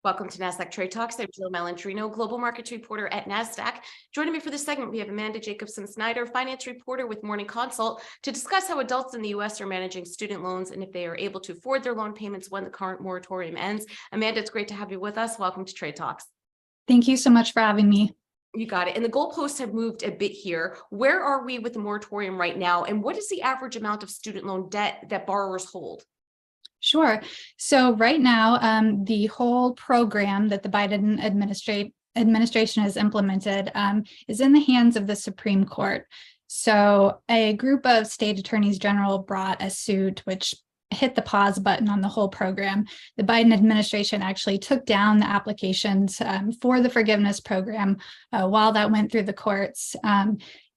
Welcome to Nasdaq Trade Talks. I'm Jill Malandrino, Global Markets Reporter at Nasdaq. Joining me for this segment, we have Amanda Jacobson Snyder, Finance Reporter with Morning Consult, to discuss how adults in the U.S. are managing student loans and if they are able to afford their loan payments when the current moratorium ends. Amanda, it's great to have you with us. Welcome to Trade Talks. Thank you so much for having me. You got it. And the goalposts have moved a bit here. Where are we with the moratorium right now? And what is the average amount of student loan debt that borrowers hold? Sure. So right now, the whole program that the Biden administration has implemented is in the hands of the Supreme Court. So a group of state attorneys general brought a suit which hit the pause button on the whole program. The Biden administration actually took down the applications for the forgiveness program while that went through the courts.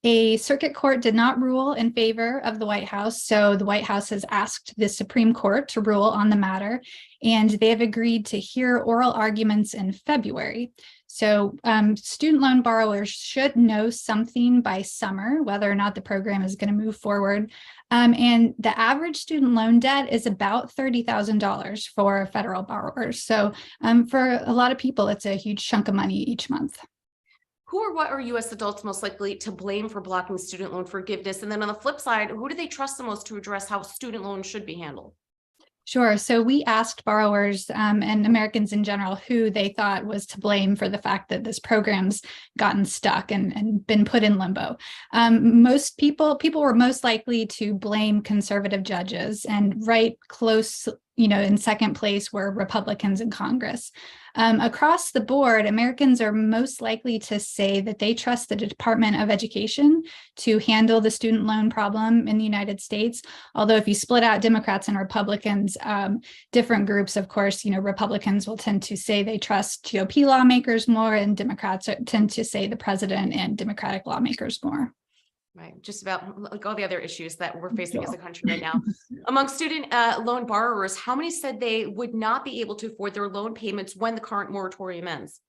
A circuit court did not rule in favor of the White House, so the White House has asked the Supreme Court to rule on the matter, and they have agreed to hear oral arguments in February. So student loan borrowers should know something by summer, whether or not the program is going to move forward. And the average student loan debt is about $30,000 for federal borrowers. So for a lot of people, it's a huge chunk of money each month. Who or what are U.S. adults most likely to blame for blocking student loan forgiveness? And then on the flip side, who do they trust the most to address how student loans should be handled? Sure. So we asked borrowers and Americans in general who they thought was to blame for the fact that this program's gotten stuck and been put in limbo. Most people were most likely to blame conservative judges, and right close, in second place were Republicans in Congress. Across the board, Americans are most likely to say that they trust the Department of Education to handle the student loan problem in the United States. Although if you split out Democrats and Republicans, different groups, of course, Republicans will tend to say they trust GOP lawmakers more, and Democrats tend to say the president and Democratic lawmakers more. Right, just about like all the other issues that we're facing as a country right now. Among student loan borrowers, how many said they would not be able to afford their loan payments when the current moratorium ends?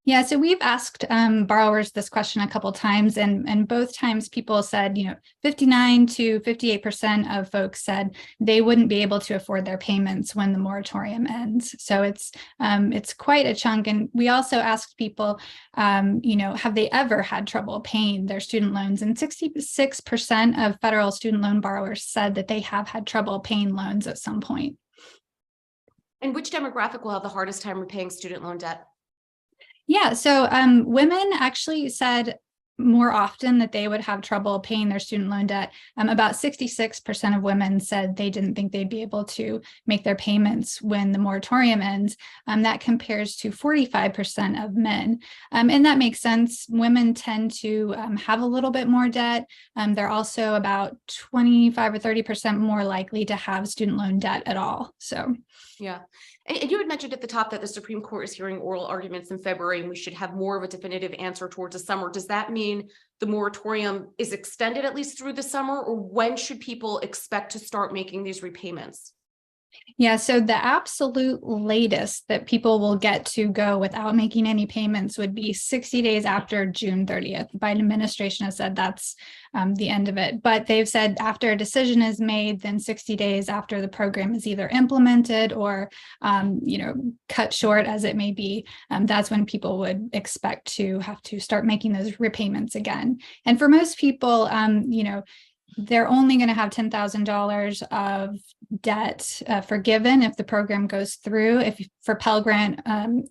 Yeah, so we've asked borrowers this question a couple times, and both times people said, 59 to 58% of folks said they wouldn't be able to afford their payments when the moratorium ends. So it's quite a chunk. And we also asked people, have they ever had trouble paying their student loans? And 66% of federal student loan borrowers said that they have had trouble paying loans at some point. And which demographic will have the hardest time repaying student loan debt? Yeah, so women actually said more often that they would have trouble paying their student loan debt. About 66% of women said they didn't think they'd be able to make their payments when the moratorium ends. That compares to 45% of men. And that makes sense. Women tend to have a little bit more debt. They're also about 25 or 30% more likely to have student loan debt at all. So, yeah. And you had mentioned at the top that the Supreme Court is hearing oral arguments in February, and we should have more of a definitive answer towards the summer. Does that mean the moratorium is extended at least through the summer, or when should people expect to start making these repayments? Yeah, so the absolute latest that people will get to go without making any payments would be 60 days after June 30th. The Biden administration has said that's the end of it. But they've said after a decision is made, then 60 days after the program is either implemented or, cut short as it may be, that's when people would expect to have to start making those repayments again. And for most people, they're only going to have $10,000 of debt forgiven if the program goes through. If for Pell Grant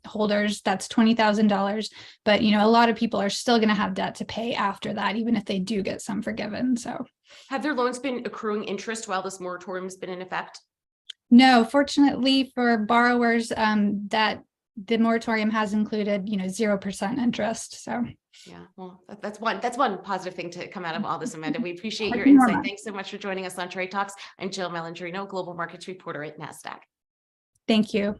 holders, that's $20,000. But, a lot of people are still going to have debt to pay after that, even if they do get some forgiven. So have their loans been accruing interest while this moratorium has been in effect? No, fortunately for borrowers, that the moratorium has included, 0% interest. So yeah, well, that's one positive thing to come out of all this, Amanda. We appreciate your insight. Thanks so much for joining us on Trade Talks. I'm Jill Malandrino, Global Markets Reporter at Nasdaq. Thank you.